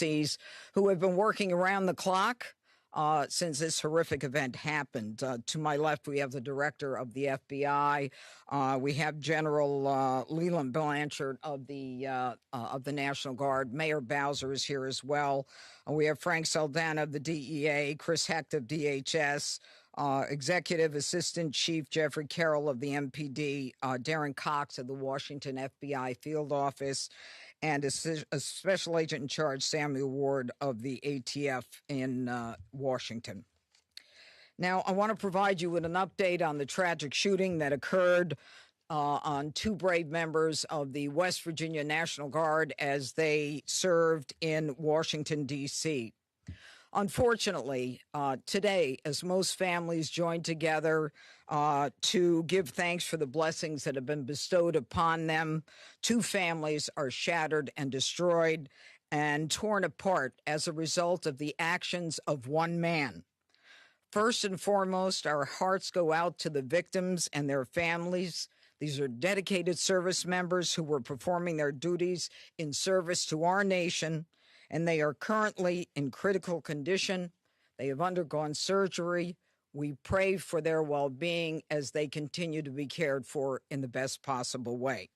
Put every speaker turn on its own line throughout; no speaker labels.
agencies who have been working around the clock since this horrific event happened. To my left, we have the director of the FBI. We have General Leland Blanchard of the National Guard. Mayor Bowser is here as well. We have Frank Saldana of the DEA, Chris Hecht of DHS, Executive Assistant Chief Jeffrey Carroll of the MPD, Darren Cox of the Washington FBI Field Office, and a Special Agent in Charge, Samuel Ward of the ATF in Washington. Now, I want to provide you with an update on the tragic shooting that occurred on two brave members of the West Virginia National Guard as they served in Washington, D.C. Unfortunately, today, as most families join together to give thanks for the blessings that have been bestowed upon them, two families are shattered and destroyed and torn apart as a result of the actions of one man. First and foremost, our hearts go out to the victims and their families. These are dedicated service members who were performing their duties in service to our nation, and they are currently in critical condition. They have undergone surgery. We pray for their well-being as they continue to be cared for in the best possible way.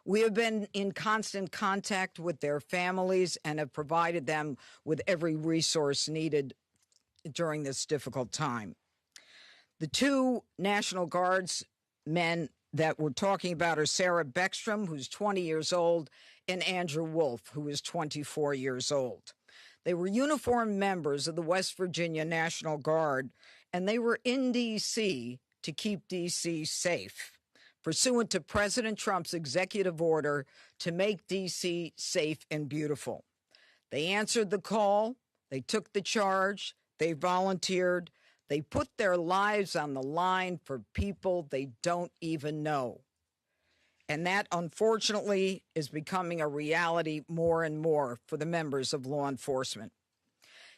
We have been in constant contact with their families and have provided them with every resource needed during this difficult time. The two National Guardsmen that we're talking about are Sarah Beckstrom, who's 20 years old, and Andrew Wolf, who is 24 years old. They were uniformed members of the West Virginia National Guard, and they were in D.C. to keep D.C. safe, pursuant to President Trump's executive order to make D.C. safe and beautiful. They answered the call, they took the charge, they volunteered, they put their lives on the line for people they don't even know. And that, unfortunately, is becoming a reality more and more for the members of law enforcement.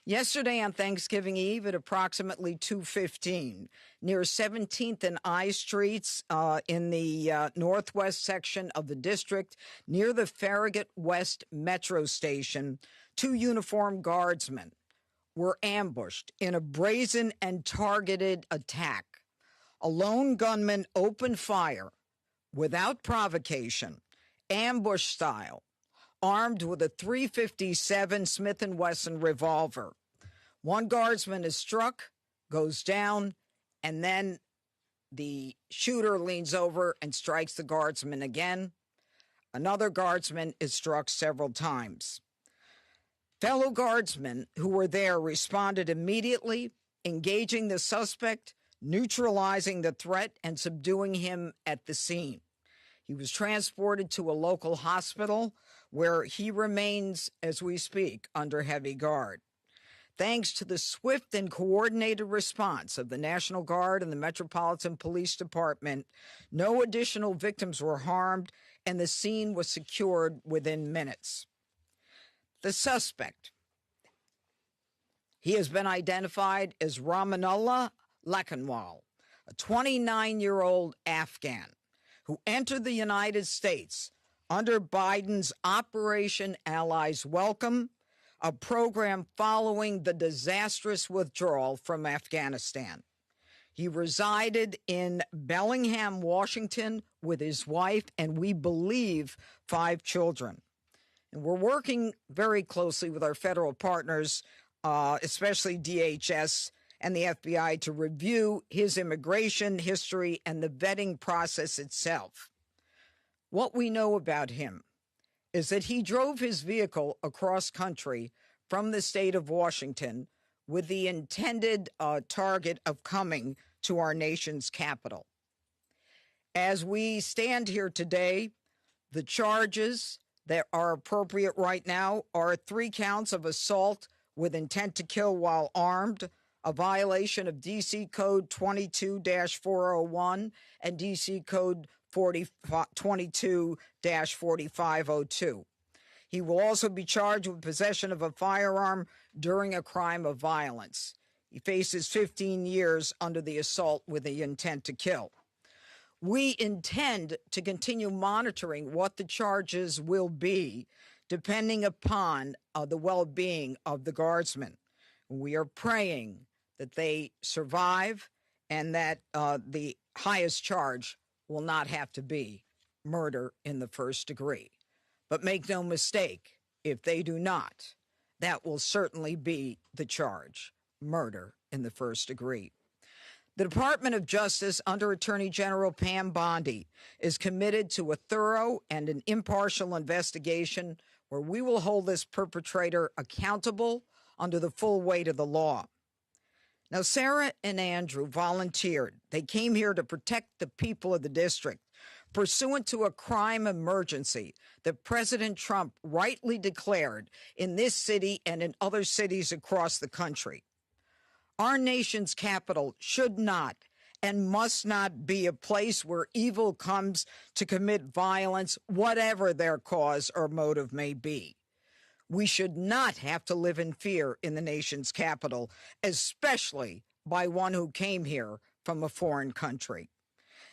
Yesterday on Thanksgiving Eve at approximately 2:15, near 17th and I Streets in the northwest section of the district, near the Farragut West Metro Station, two uniformed guardsmen were ambushed in a brazen and targeted attack. A lone gunman opened fire without provocation, ambush style, armed with a .357 Smith & Wesson revolver. One guardsman is struck, goes down, and then the shooter leans over and strikes the guardsman again. Another guardsman is struck several times. Fellow guardsmen who were there responded immediately, engaging the suspect, neutralizing the threat, and subduing him at the scene. He was transported to a local hospital where he remains, as we speak, under heavy guard. Thanks to the swift and coordinated response of the National Guard and the Metropolitan Police Department, no additional victims were harmed, and the scene was secured within minutes. The suspect, he has been identified as Ramanullah Lakanwal, a 29-year-old Afghan who entered the United States under Biden's Operation Allies Welcome, a program following the disastrous withdrawal from Afghanistan. He resided in Bellingham, Washington, with his wife and, we believe, 5 children. And we're working very closely with our federal partners, especially DHS and the FBI, to review his immigration history and the vetting process itself. What we know about him is that he drove his vehicle across country from the state of Washington with the intended target of coming to our nation's capital. As we stand here today, the charges that are appropriate right now are 3 counts of assault with intent to kill while armed, a violation of D.C. Code 22-401 and D.C. Code 22-4502. He will also be charged with possession of a firearm during a crime of violence. He faces 15 years under the assault with the intent to kill. We intend to continue monitoring what the charges will be depending upon the well-being of the Guardsmen. We are praying that they survive and that the highest charge will not have to be murder in the first degree. But make no mistake, if they do not, that will certainly be the charge, murder in the first degree. The Department of Justice, under Attorney General Pam Bondi, is committed to a thorough and an impartial investigation where we will hold this perpetrator accountable under the full weight of the law. Now, Sarah and Andrew volunteered. They came here to protect the people of the district, pursuant to a crime emergency that President Trump rightly declared in this city and in other cities across the country. Our nation's capital should not and must not be a place where evil comes to commit violence, whatever their cause or motive may be. We should not have to live in fear in the nation's capital, especially by one who came here from a foreign country.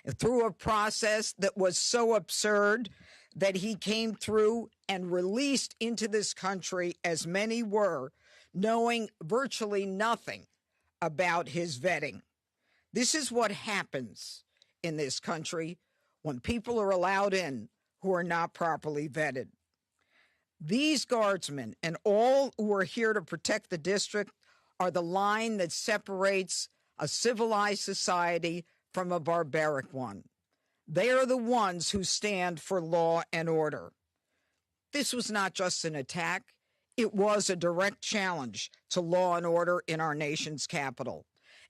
And through a process that was so absurd that he came through and released into this country, as many were, knowing virtually nothing about his vetting. This is what happens in this country when people are allowed in who are not properly vetted. These Guardsmen and all who are here to protect the district are the line that separates a civilized society from a barbaric one. They are the ones who stand for law and order. This was not just an attack. It was a direct challenge to law and order in our nation's capital.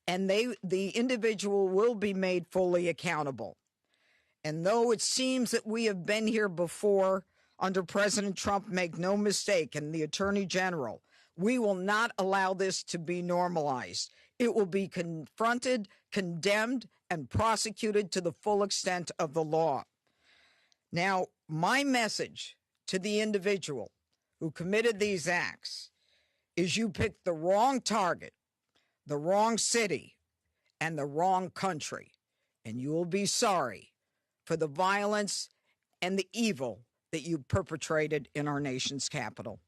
And the individual will be made fully accountable. And though it seems that we have been here before under President Trump, make no mistake, and the Attorney General, we will not allow this to be normalized. It will be confronted, condemned, and prosecuted to the full extent of the law. Now, my message to the individual who committed these acts is you picked the wrong target, the wrong city, and the wrong country, and you will be sorry for the violence and the evil that you perpetrated in our nation's capital.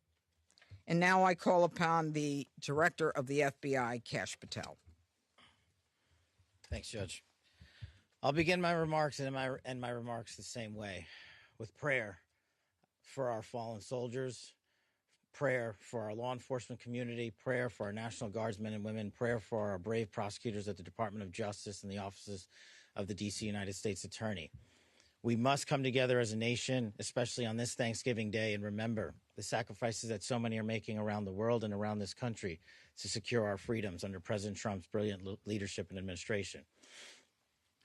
And now I call upon the Director of the FBI, Kash Patel.
Thanks, Judge. I'll begin my remarks and end my remarks the same way, with prayer for our fallen soldiers, prayer for our law enforcement community, prayer for our National Guardsmen and women, prayer for our brave prosecutors at the Department of Justice and the offices of the D.C. United States Attorney. We must come together as a nation, especially on this Thanksgiving Day, and remember the sacrifices that so many are making around the world and around this country to secure our freedoms under President Trump's brilliant leadership and administration.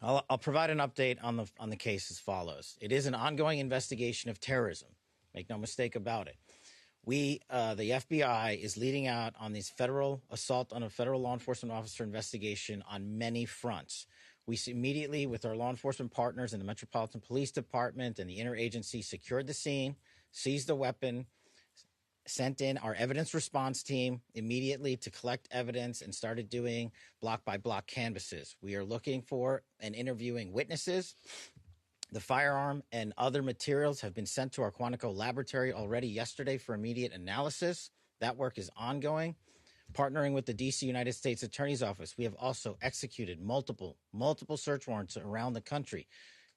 I'll provide an update on the case as follows. It is an ongoing investigation of terrorism. Make no mistake about it. The FBI is leading out on this federal assault on a federal law enforcement officer investigation on many fronts. We immediately, with our law enforcement partners in the Metropolitan Police Department and the interagency, secured the scene, seized the weapon, sent in our evidence response team immediately to collect evidence, and started doing block-by-block canvasses. We are looking for and interviewing witnesses. The firearm and other materials have been sent to our Quantico laboratory already yesterday for immediate analysis. That work is ongoing. Partnering with the D.C. United States Attorney's Office, we have also executed multiple search warrants around the country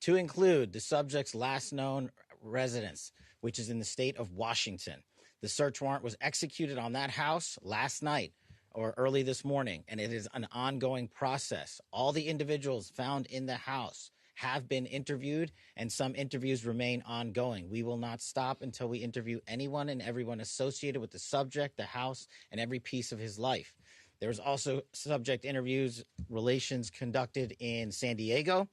to include the subject's last known residence, which is in the state of Washington. The search warrant was executed on that house last night or early this morning, and it is an ongoing process. All the individuals found in the house have been interviewed, and some interviews remain ongoing. We will not stop until we interview anyone and everyone associated with the subject, the house, and every piece of his life. There's also subject interviews, relations conducted in San Diego,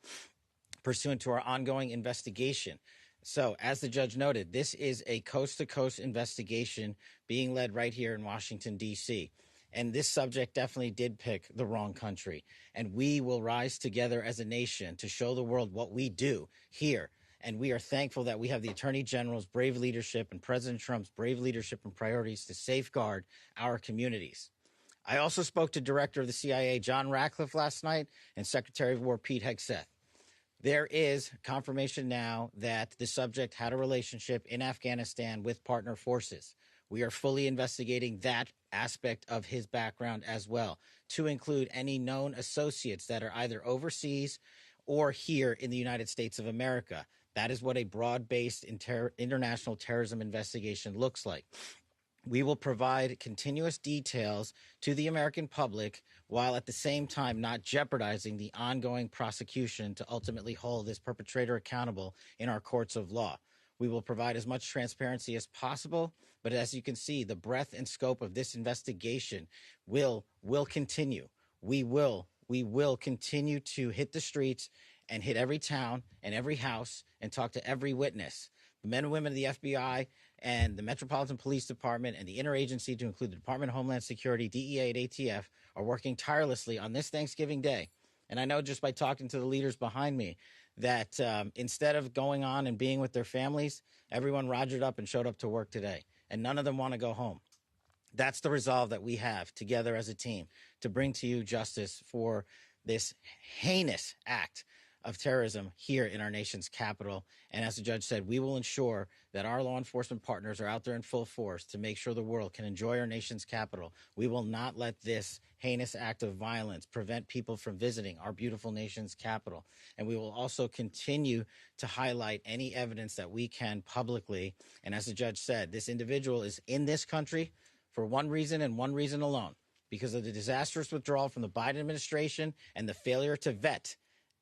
pursuant to our ongoing investigation. So, as the judge noted, this is a coast-to-coast investigation being led right here in Washington, D.C., and this subject definitely did pick the wrong country. And we will rise together as a nation to show the world what we do here. And we are thankful that we have the Attorney General's brave leadership and President Trump's brave leadership and priorities to safeguard our communities. I also spoke to Director of the CIA, John Ratcliffe, last night, and Secretary of War, Pete Hegseth. There is confirmation now that the subject had a relationship in Afghanistan with partner forces. We are fully investigating that aspect of his background as well, to include any known associates that are either overseas or here in the United States of America. That is what a broad-based international terrorism investigation looks like. We will provide continuous details to the American public while at the same time not jeopardizing the ongoing prosecution to ultimately hold this perpetrator accountable in our courts of law. We will provide as much transparency as possible, but as you can see, the breadth and scope of this investigation will continue. We will continue to hit the streets and hit every town and every house and talk to every witness. The men and women of the FBI and the Metropolitan Police Department and the interagency, to include the Department of Homeland Security, DEA, and ATF, are working tirelessly on this Thanksgiving Day. And I know just by talking to the leaders behind me that instead of going on and being with their families, everyone rogered up and showed up to work today, and none of them want to go home. That's the resolve that we have together as a team to bring to you justice for this heinous act of terrorism here in our nation's capital. And as the judge said, we will ensure that our law enforcement partners are out there in full force to make sure the world can enjoy our nation's capital. We will not let this heinous act of violence prevent people from visiting our beautiful nation's capital. And we will also continue to highlight any evidence that we can publicly. And as the judge said, this individual is in this country for one reason and one reason alone, because of the disastrous withdrawal from the Biden administration and the failure to vet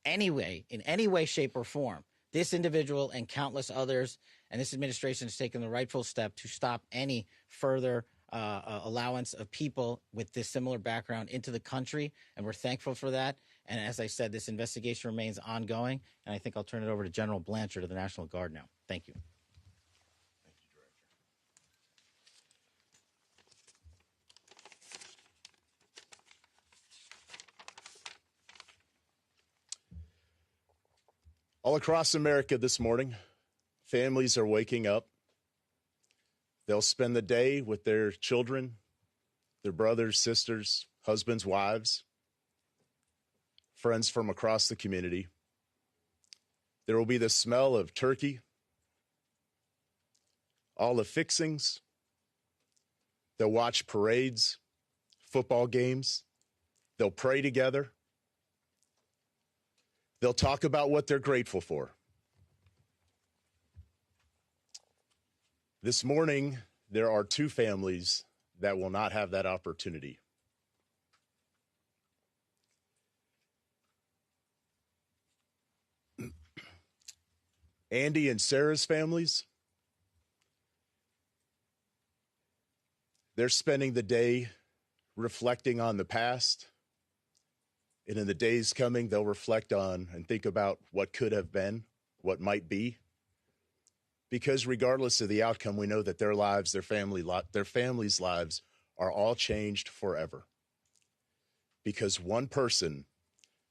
anyway, in any way, shape, or form, this individual and countless others, and this administration has taken the rightful step to stop any further allowance of people with this similar background into the country, and we're thankful for that. And as I said, this investigation remains ongoing, and I think I'll turn it over to General Blanchard of the National Guard now. Thank you.
All across America this morning, families are waking up. They'll spend the day with their children, their brothers, sisters, husbands, wives, friends from across the community. There will be the smell of turkey, all the fixings. They'll watch parades, football games. They'll pray together. They'll talk about what they're grateful for. This morning, there are two families that will not have that opportunity. Andy and Sarah's families, they're spending the day reflecting on the past. And in the days coming, they'll reflect on and think about what could have been, what might be. Because regardless of the outcome, we know that their lives, their families' lives are all changed forever. Because one person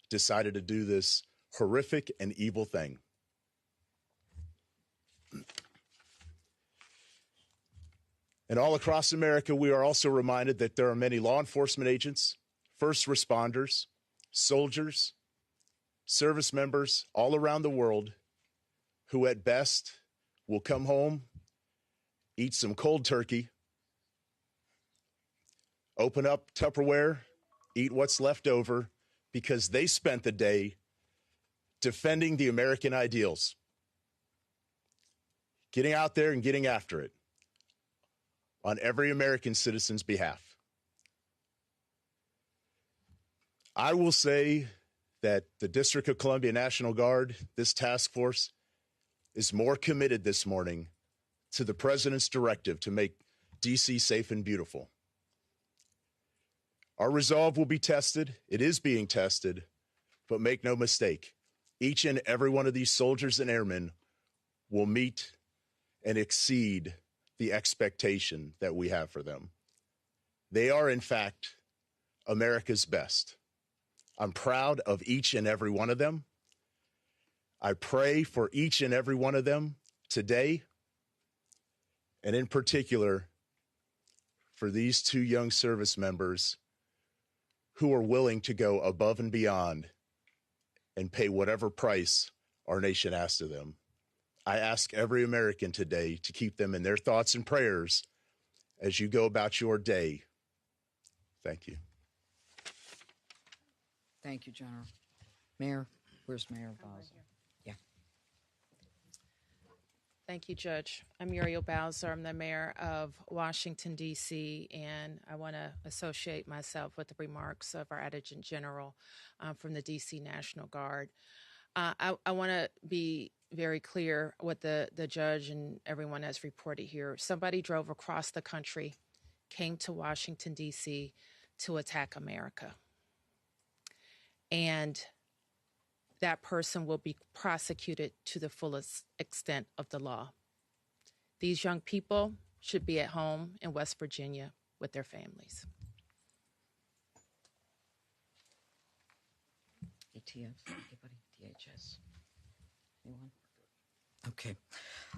decided to do this horrific and evil thing. And all across America, we are also reminded that there are many law enforcement agents, first responders, soldiers, service members all around the world who at best will come home, eat some cold turkey, open up Tupperware, eat what's left over, because they spent the day defending the American ideals, getting out there and getting after it on every American citizen's behalf. I will say that the District of Columbia National Guard, this task force, is more committed this morning to the president's directive to make D.C. safe and beautiful. Our resolve will be tested. It is being tested, but make no mistake, each and every one of these soldiers and airmen will meet and exceed the expectation that we have for them. They are, in fact, America's best. I'm proud of each and every one of them. I pray for each and every one of them today, and in particular, for these two young service members who are willing to go above and beyond and pay whatever price our nation asks of them. I ask every American today to keep them in their thoughts and prayers as you go about your day. Thank you.
Thank you, General. Mayor, where's Mayor Bowser? Yeah.
Thank you, Judge. I'm Muriel Bowser. I'm the mayor of Washington, D.C., and I want to associate myself with the remarks of our Adjutant General from the D.C. National Guard. I want to be very clear what the judge and everyone has reported here. Somebody drove across the country, came to Washington, D.C. to attack America. And that person will be prosecuted to the fullest extent of the law. These young people should be at home in West Virginia with their families.
ATF, anybody? DHS? Anyone? Okay.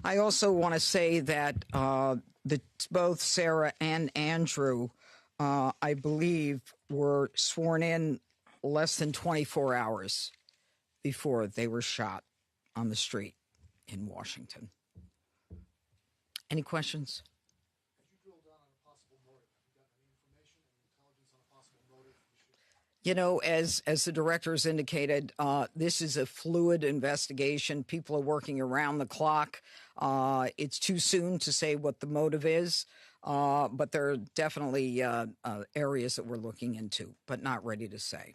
I also want to say that both Sarah and Andrew, I believe, were sworn in less than 24 hours before they were shot on the street in Washington. Any questions?
Could you drill down on a possible motive? Have you gotten any information and intelligence on a possible motive?
You know, as the director has indicated, this is a fluid investigation. People are working around the clock. It's too soon to say what the motive is, but there are definitely areas that we're looking into, but not ready to say.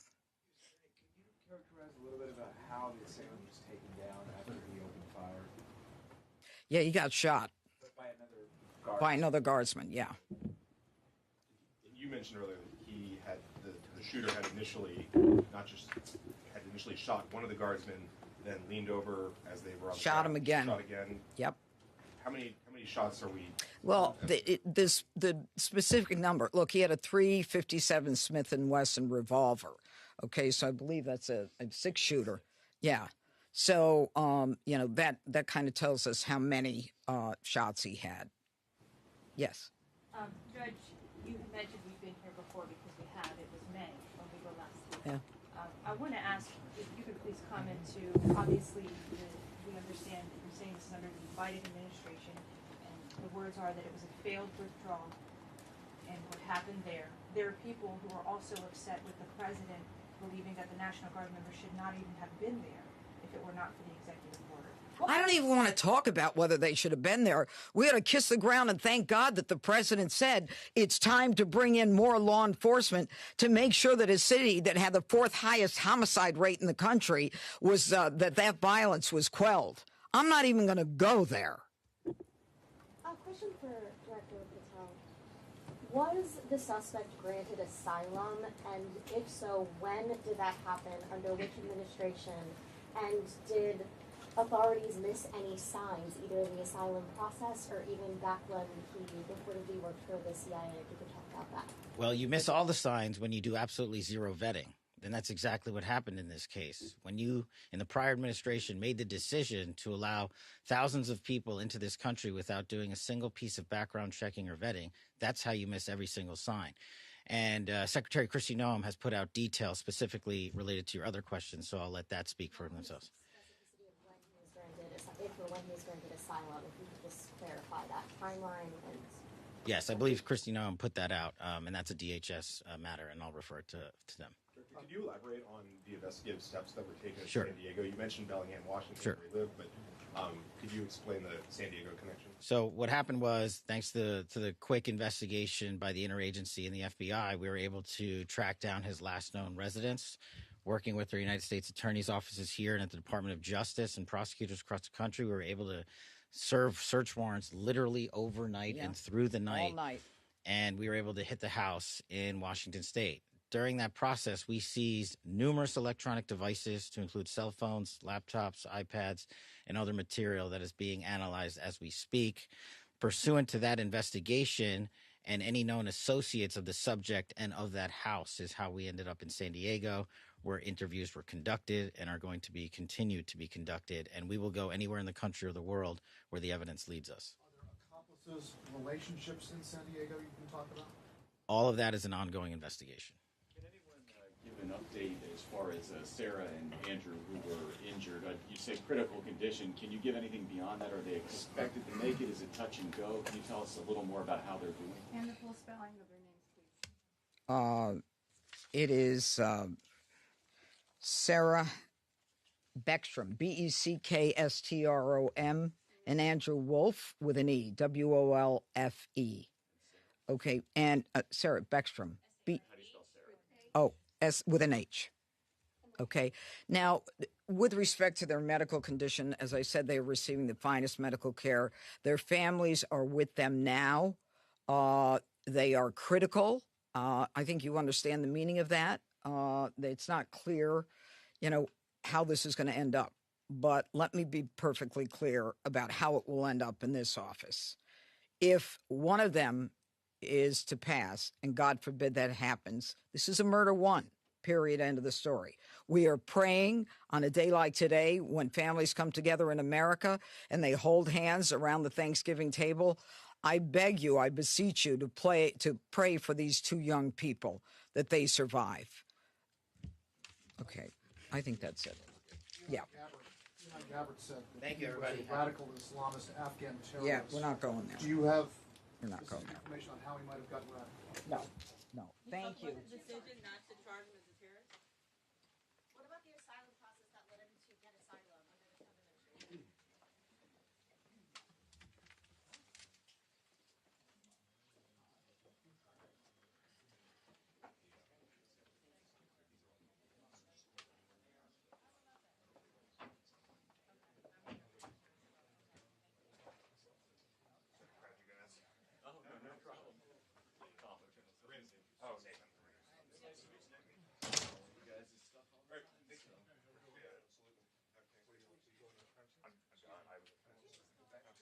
Can you characterize a little bit about how the assailant was taken down after he opened fire?
Yeah, he got shot
By another guard.
by another guardsman, yeah.
You mentioned earlier that he had the shooter had initially shot one of the guardsmen, then leaned over as they were on the
Shot
ground,
him again.
Shot again.
Yep.
How many shots are we?
Well, the specific number. Look, he had a .357 Smith & Wesson revolver. Okay, so I believe that's a six-shooter. Yeah. So, you know, that kind of tells us how many shots he had. Yes.
Judge, you had mentioned we've been here before because we have. It was May when we were last here.
Yeah.
I want to ask if you could please comment to, obviously, we understand that you're saying this is under the Biden administration, and the words are that it was a failed withdrawal, and what happened there. There are people who are also upset with the president believing that the National Guard members should not even have been there if it were not for the executive order.
I don't even want to talk about whether they should have been there. We ought to kiss the ground and thank God that the president said it's time to bring in more law enforcement to make sure that a city that had the fourth highest homicide rate in the country was that violence was quelled. I'm not even going to go there.
A question for Director Patel. Was the suspect granted asylum, and if so, when did that happen, under which administration, and did authorities miss any signs, either in the asylum process or even back when he reportedly worked for the CIA? If you could talk about that.
Well, you miss all the signs when you do absolutely zero vetting. And that's exactly what happened in this case. When you, in the prior administration, made the decision to allow thousands of people into this country without doing a single piece of background checking or vetting, that's how you miss every single sign. And Secretary Kristi Noem has put out details specifically related to your other questions, so I'll let that speak for themselves.
If or when he was granted asylum, if you could just clarify that timeline. And
Yes, I believe Kristi Noem put that out, and that's a DHS matter, and I'll refer it to them.
Could you elaborate on the investigative steps that were taken in
Sure.
San Diego? You mentioned Bellingham, Washington,
Sure.
where you live, but could you explain the San Diego connection?
So what happened was, thanks to the quick investigation by the interagency and the FBI, we were able to track down his last known residence. Working with the United States Attorney's offices here and at the Department of Justice and prosecutors across the country, we were able to serve search warrants literally overnight and through the night.
All night.
And we were able to hit the house in Washington State. During that process, we seized numerous electronic devices to include cell phones, laptops, iPads, and other material that is being analyzed as we speak. Pursuant to that investigation and any known associates of the subject and of that house is how we ended up in San Diego, where interviews were conducted and are going to be continued to be conducted. And we will go anywhere in the country or the world where the evidence leads us.
Are there accomplices, relationships in San Diego you can talk about?
All of that is an ongoing investigation.
Can anyone give an update as far as Sarah and Andrew who were injured? You say critical condition. Can you give anything beyond that? Are they expected to make it? Is it touch and go? Can you tell us a little more about how they're doing?
And the full spelling of their names, please.
It is Sarah Beckstrom, Beckstrom, and Andrew Wolfe with an E, Wolfe. Okay, and Sarah Beckstrom,
How do you spell Sarah?
Oh, S with an H. Okay. Now, with respect to their medical condition, as I said, they are receiving the finest medical care. Their families are with them now. They are critical. I think you understand the meaning of that. It's not clear, how this is going to end up. But let me be perfectly clear about how it will end up in this office. If one of them is to pass, and God forbid that happens, this is a murder one, period, end of the story. We are praying on a day like today when families come together in America and they hold hands around the Thanksgiving table. I beg you, I beseech you to pray for these two young people that they survive. Okay, I think that's it. Yeah.
Gabbard said that
Thank you,
he was
everybody.
a radical Islamist Afghan terrorist.
Yeah, we're not going there.
Do you have
We're not going there.
information on how he might have gotten radical?
No. Thank you.
Decision not to charge him as a terrorist?
What about the asylum process that led him to get asylum under the Trump administration?